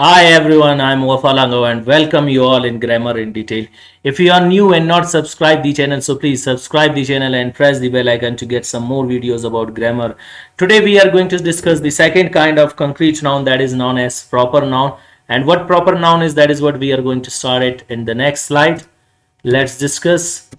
Hi everyone, I'm Wafalango and welcome you all in Grammar in Detail. If you are new and not subscribed the channel, so please subscribe the channel and press the bell icon to get some more videos about grammar. Today we are going to discuss the second kind of concrete noun, that is known as proper noun. And what proper noun is, that is what we are going to start it in the next slide. Let's discuss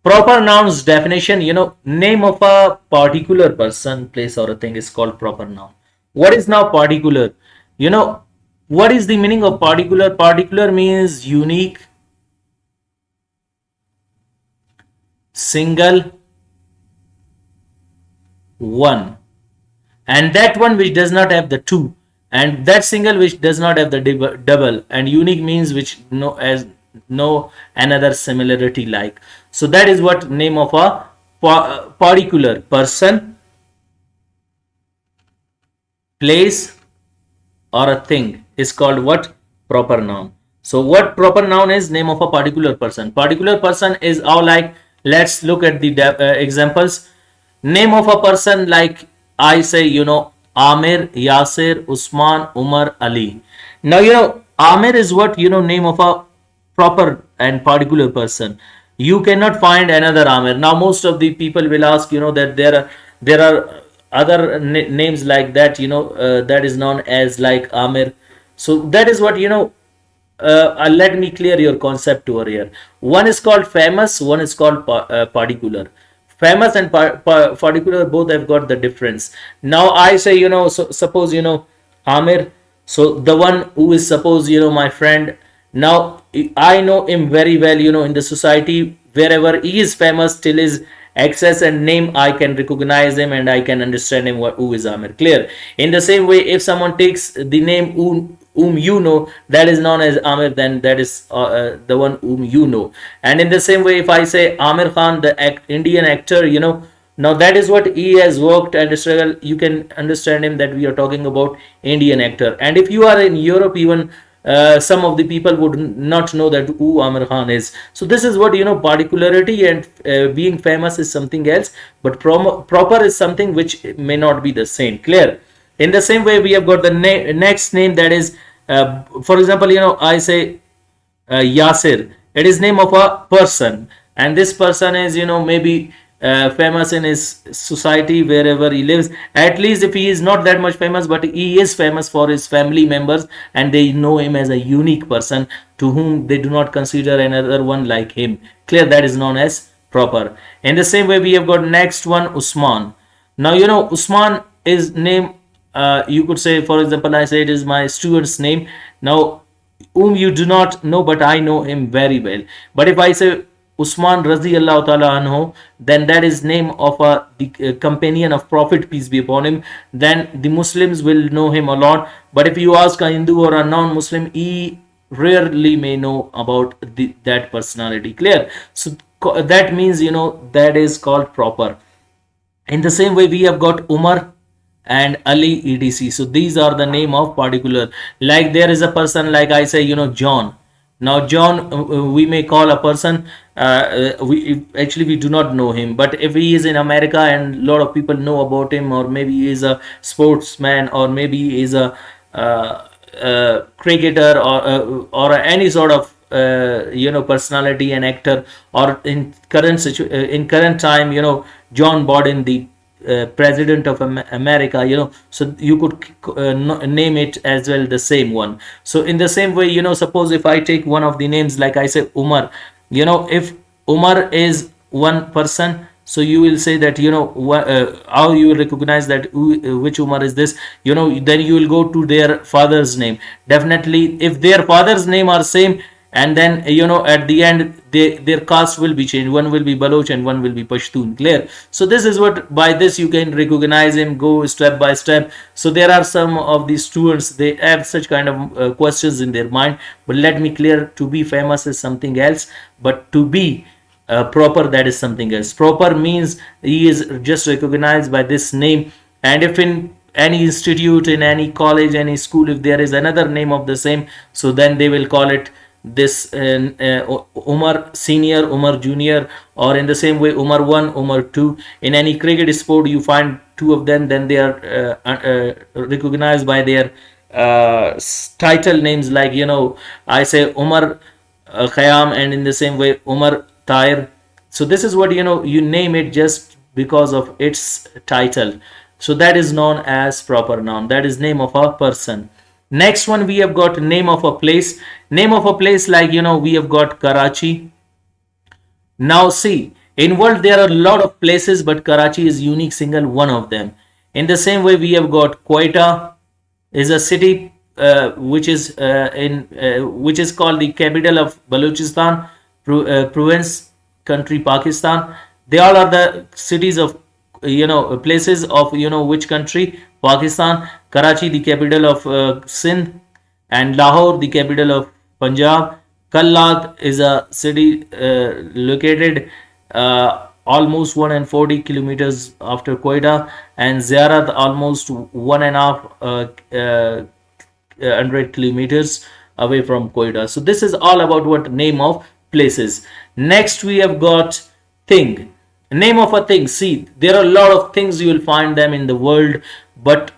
proper nouns definition. Name of a particular person, place or a thing is called proper noun. What is now particular? you know what is the meaning of particular? Particular means unique, single, one, and that one which does not have the two, and that single which does not have the double, and unique means which no another similarity like. So that is what name of a particular person, place or a thing is called what? Proper noun. So what proper noun is? Name of a particular person. Particular person is all like, let's look at the examples. Name of a person, like I say, Amir, Yasir, Usman, Umar, Ali. Now Amir is what? Name of a proper and particular person. You cannot find another Amir. Now most of the people will ask, that there are other names like that, that is known as like Amir. So that is what, let me clear your concept over here. One is called famous, one is called particular. Famous and particular both have got the difference. Now I say, so suppose, Amir, so the one who is, suppose, my friend. Now I know him very well, in the society. Wherever he is famous, till his access and name, I can recognize him and I can understand him, who is Amir. Clear? In the same way, if someone takes the name whom you know, that is known as Amir, then that is the one whom you know. And in the same way, if I say Amir Khan, the Indian actor, now that is what he has worked and struggled, you can understand him, that we are talking about Indian actor. And if you are in Europe, even some of the people would not know that who Amir Khan is. So this is what, particularity and being famous is something else, but proper is something which may not be the same. Clear? In the same way, we have got the next name, that is, for example, I say Yasir. It is name of a person, and this person is, maybe famous in his society wherever he lives. At least if he is not that much famous, but he is famous for his family members, and they know him as a unique person to whom they do not consider another one like him. Clear? That is known as proper. In the same way, we have got next one, Usman. Now Usman is name, you could say, for example, I say it is my student's name. Now whom you do not know, but I know him very well. But if I say Usman Raziallahu Ta'ala Anhu, then that is name of the companion of Prophet, peace be upon him. Then the Muslims will know him a lot. But if you ask a Hindu or a non-Muslim, he rarely may know about that personality. Clear? So that means, that is called proper. In the same way, we have got Umar and Ali, etc. So these are the name of particular. Like there is a person, like I say, John. Now John, we may call a person, we do not know him, but if he is in America and a lot of people know about him, or maybe he is a sportsman, or maybe he is a cricketer, or any sort of personality and actor, or in current time, John Biden, the president of America, so you could name it as well, the same one. So in the same way, suppose if I take one of the names, like I say Umar, if Umar is one person, so you will say that, how you will recognize that which Umar is this, then you will go to their father's name. Definitely, if their father's name are same, and then at the end their caste will be changed. One will be Baloch and one will be Pashtun. Clear? So this is what, by this you can recognize him, go step by step. So there are some of the students, they have such kind of questions in their mind, but let me clear, to be famous is something else, but to be proper, that is something else. Proper means he is just recognized by this name, and if in any institute, in any college, any school, if there is another name of the same, so then they will call it this Umar Senior, Umar Junior, or in the same way Umar 1, Umar 2. In any cricket sport, you find two of them, then they are recognized by their title names, like I say Umar Khayyam, and in the same way Umar Tahir. So this is what you name it just because of its title. So that is known as proper noun. That is name of a person. Next one, we have got name of a place. Name of a place, like we have got Karachi. Now see, in world there are a lot of places, but Karachi is unique single one of them. In the same way, we have got Quetta is a city which is called the capital of Balochistan province, country Pakistan. They all are the cities of places of which country, Pakistan. Karachi, the capital of Sindh, and Lahore, the capital of Punjab. Kallat is a city located almost 140 kilometers after Quetta, and Ziyarat almost 1.5 hundred kilometers away from Quetta. So this is all about what name of places. Next we have got thing. Name of a thing. See, there are a lot of things you will find them in the world, but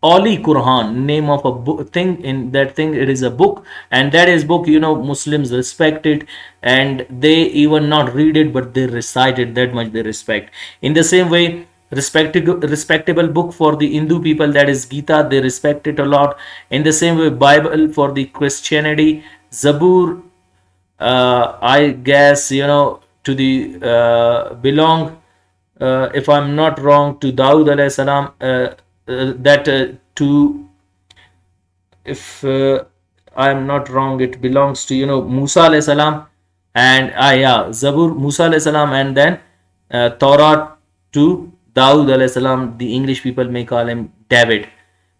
Oli Quran, name of a book, thing. In that thing, it is a book, and that is book. Muslims respect it, and they even not read it, but they recite it. That much they respect. In the same way, respectable book for the Hindu people, that is Gita. They respect it a lot. In the same way, Bible for the Christianity, Zabur, I guess to the belong, if I'm not wrong, to Dawood alayhi salam, that to if I am not wrong, it belongs to Musa alayhi salam, and yeah, Zabur Musa alayhi salam, and then Torah to Dawood alayhi salam. The English people may call him David,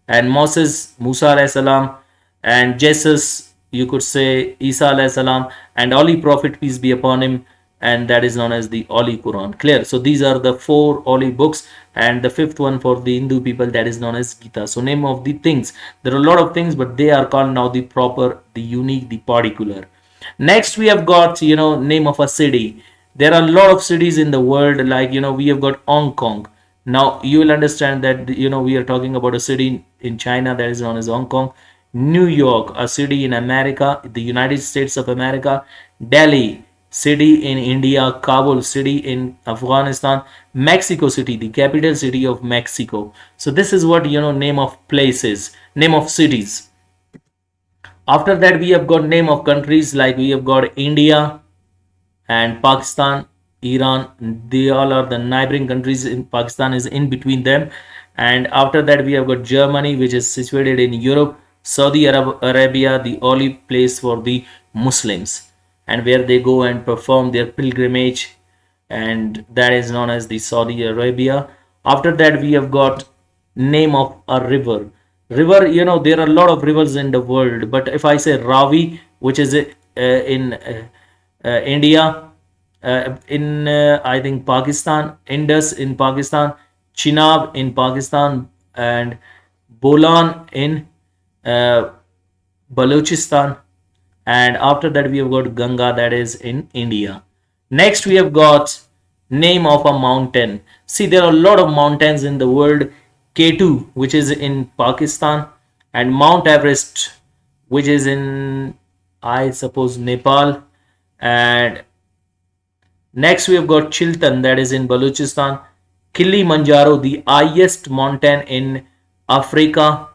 and Moses Musa alayhi salam, and Jesus you could say Isa alayhi salam, and Holy Prophet peace be upon him, and that is known as the Holy Quran. Clear? So these are the four holy books, and the fifth one for the Hindu people, that is known as Gita. So name of the things. There are a lot of things, but they are called now the proper, the unique, the particular. Next we have got name of a city. There are a lot of cities in the world, like we have got Hong Kong. Now you will understand that we are talking about a city in China that is known as Hong Kong. New York, a city in America, the United States of America. Delhi, city in India. Kabul, city in Afghanistan. Mexico City, the capital city of Mexico. So this is what name of places, name of cities. After that, we have got name of countries, like we have got India and Pakistan, Iran. They all are the neighboring countries. In Pakistan is in between them. And after that, we have got Germany, which is situated in Europe. Saudi Arabia, the holy place for the Muslims, and where they go and perform their pilgrimage, and that is known as the Saudi Arabia. After that, we have got name of a river. River, there are a lot of rivers in the world, but if I say Ravi, which is in India, in I think Pakistan, Indus in Pakistan, Chenab in Pakistan, and Bolan in uh, Balochistan, and after that we have got Ganga, that is in India. Next we have got name of a mountain. See, there are a lot of mountains in the world. K2, which is in Pakistan, and Mount Everest, which is in, I suppose, Nepal. And next we have got Chiltan, that is in Balochistan. Kilimanjaro, the highest mountain in Africa,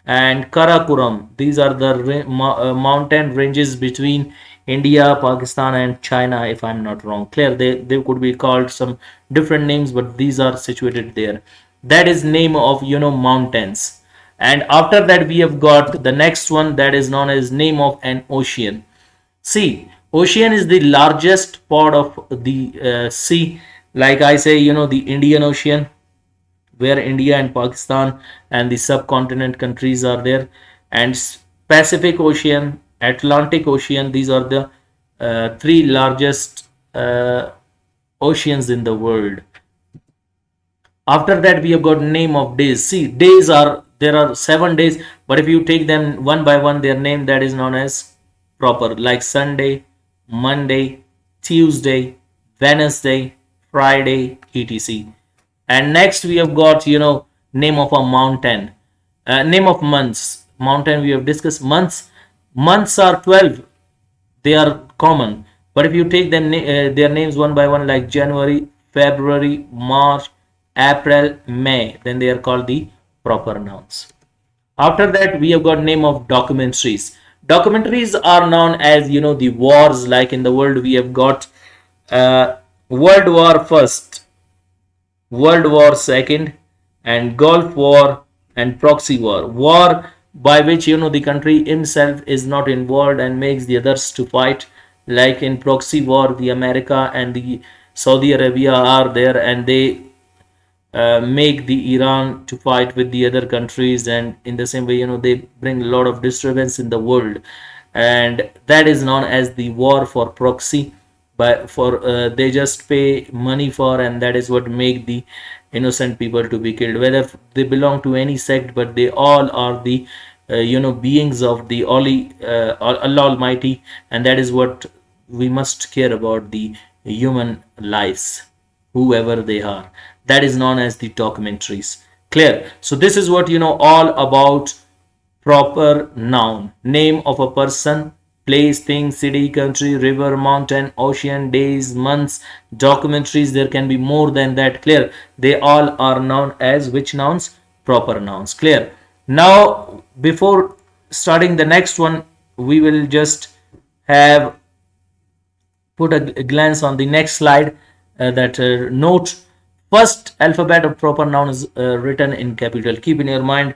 and Karakoram. These are the mountain ranges between India, Pakistan, and China, if I'm not wrong. Clear? They could be called some different names, but these are situated there. That is name of mountains. And after that, we have got the next one, that is known as name of an ocean. See, ocean is the largest part of the sea. Like I say, the Indian Ocean, where India and Pakistan and the subcontinent countries are there, and Pacific Ocean, Atlantic Ocean. These are the three largest oceans in the world. After that, we have got name of days. See, days are, there are 7 days, but if you take them one by one, their name, that is known as proper, like Sunday, Monday, Tuesday, Wednesday, Friday, etc. And next we have got name of a mountain, name of months. mountain we have discussed. Months are 12, they are common. But if you take their names one by one, like January, February, March, April, May, then they are called the proper nouns. After that, we have got name of documentaries. Documentaries are known as, the wars. Like in the world, we have got uh, World War First, World War Second, and Gulf War and Proxy War. War by which, the country himself is not involved and makes the others to fight. Like in Proxy War, the America and the Saudi Arabia are there, and they make the Iran to fight with the other countries, and in the same way, they bring a lot of disturbance in the world, and that is known as the war for proxy. But for they just pay money for, and that is what make the innocent people to be killed, whether they belong to any sect, but they all are the beings of the Allah Almighty, and that is what we must care about, the human lives, whoever they are. That is known as the documentaries. Clear? So this is what all about proper noun. Name of a person, place, thing, city, country, river, mountain, ocean, days, months. Documentaries, there can be more than that. Clear? They all are known as which nouns? Proper nouns. Clear? Now, before starting the next one, we will just have put a glance on the next slide. That note, first alphabet of proper noun is written in capital. Keep in your mind,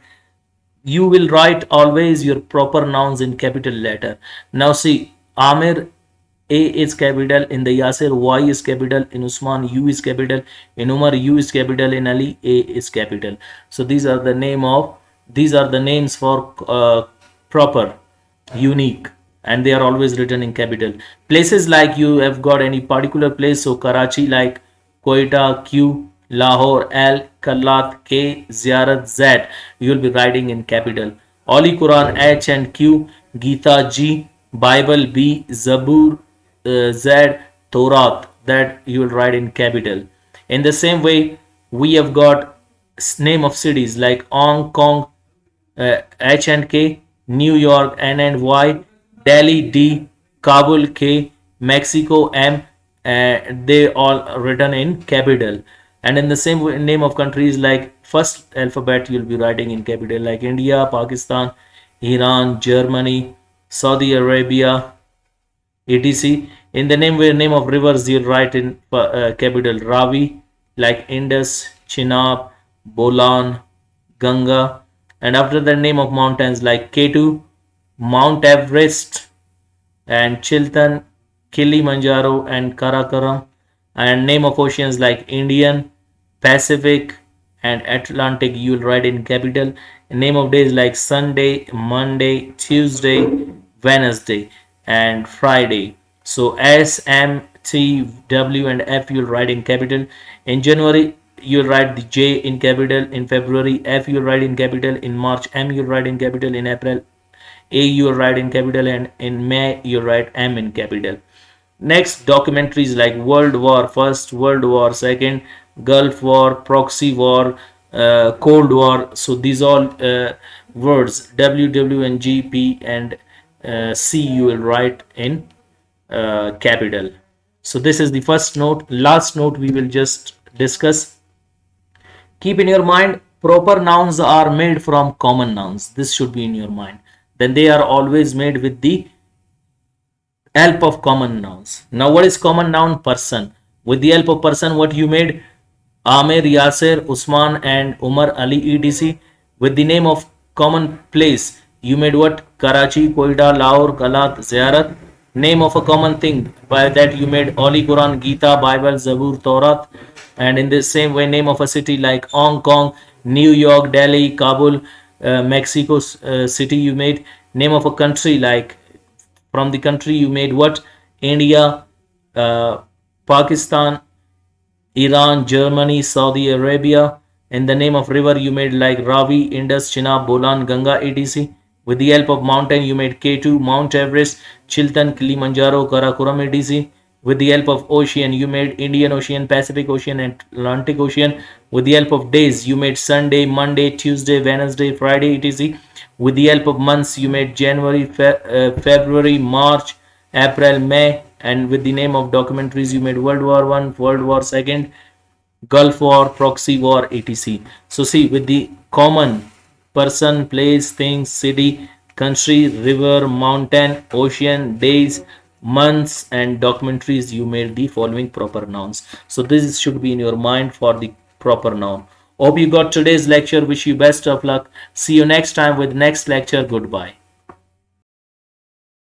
you will write always your proper nouns in capital letter. Now see, Amir, A is capital. In the Yasir, Y is capital. In Usman, U is capital. In Umar, U is capital. In Ali, A is capital. So these are the names for proper, unique, and they are always written in capital. Places, like you have got any particular place, so Karachi, like Quetta, Q, Lahore, L, Kalat, K, Ziyarat, Z, you will be writing in capital. Holy Quran, H and Q, Gita, G, Bible, B, Zabur, Z, Torah, that you will write in capital. In the same way, we have got name of cities like Hong Kong, H and K, New York, N and Y, Delhi, D, Kabul, K, Mexico, M, they all written in capital. And in the same way, name of countries, like first alphabet you'll be writing in capital, like India, Pakistan, Iran, Germany, Saudi Arabia, etc. In the name of rivers, you'll write in capital Ravi, like Indus, Chenab, Bolan, Ganga. And after the name of mountains, like K2, Mount Everest, and Chiltan, Kilimanjaro, and Karakoram. And name of oceans, like Indian, Pacific, and Atlantic, you will write in capital. And name of days, like Sunday, Monday, Tuesday, Wednesday, and Friday. So S, M, T, W, and F, you will write in capital. In January, you will write the J in capital. In February, F, you will write in capital. In March, M, you will write in capital. In April, A, you will write in capital. And in May, you will write M in capital. Next, documentaries like World War First, World War Second, Gulf War, Proxy War, Cold War. So these all words, W, W, and G, P, and C, you will write in capital. So this is the first note. Last note we will just discuss. Keep in your mind, proper nouns are made from common nouns. This should be in your mind. Then they are always made with the help of common nouns. Now what is common noun? Person. With the help of person, what you made? Amir, Yasir, Usman, and Umar, Ali, etc. With the name of common place, you made what? Karachi, Quetta, Lahore, Kalat, Ziyarat. Name of a common thing, by that you made Holy Quran, Gita, Bible, Zabur, Torah. And in the same way, name of a city like Hong Kong, New York, Delhi, Kabul, Mexico City, you made. Name of a country, like from the country you made what? India, Pakistan, Iran, Germany, Saudi Arabia. In the name of river you made like Ravi, Indus, Chenab, Bolan, Ganga, etc. With the help of mountain you made K2, Mount Everest, Chiltan, Kilimanjaro, Karakoram, etc. With the help of ocean you made Indian Ocean, Pacific Ocean, and Atlantic Ocean. With the help of days you made Sunday, Monday, Tuesday, Wednesday, Friday, etc. With the help of months, you made January, February, March, April, May, and with the name of documentaries, you made World War One, World War Second, Gulf War, proxy war, etc. So see, with the common person, place, things, city, country, river, mountain, ocean, days, months, and documentaries, you made the following proper nouns. So this should be in your mind for the proper noun. Hope you got today's lecture. Wish you best of luck. See you next time with next lecture. Goodbye.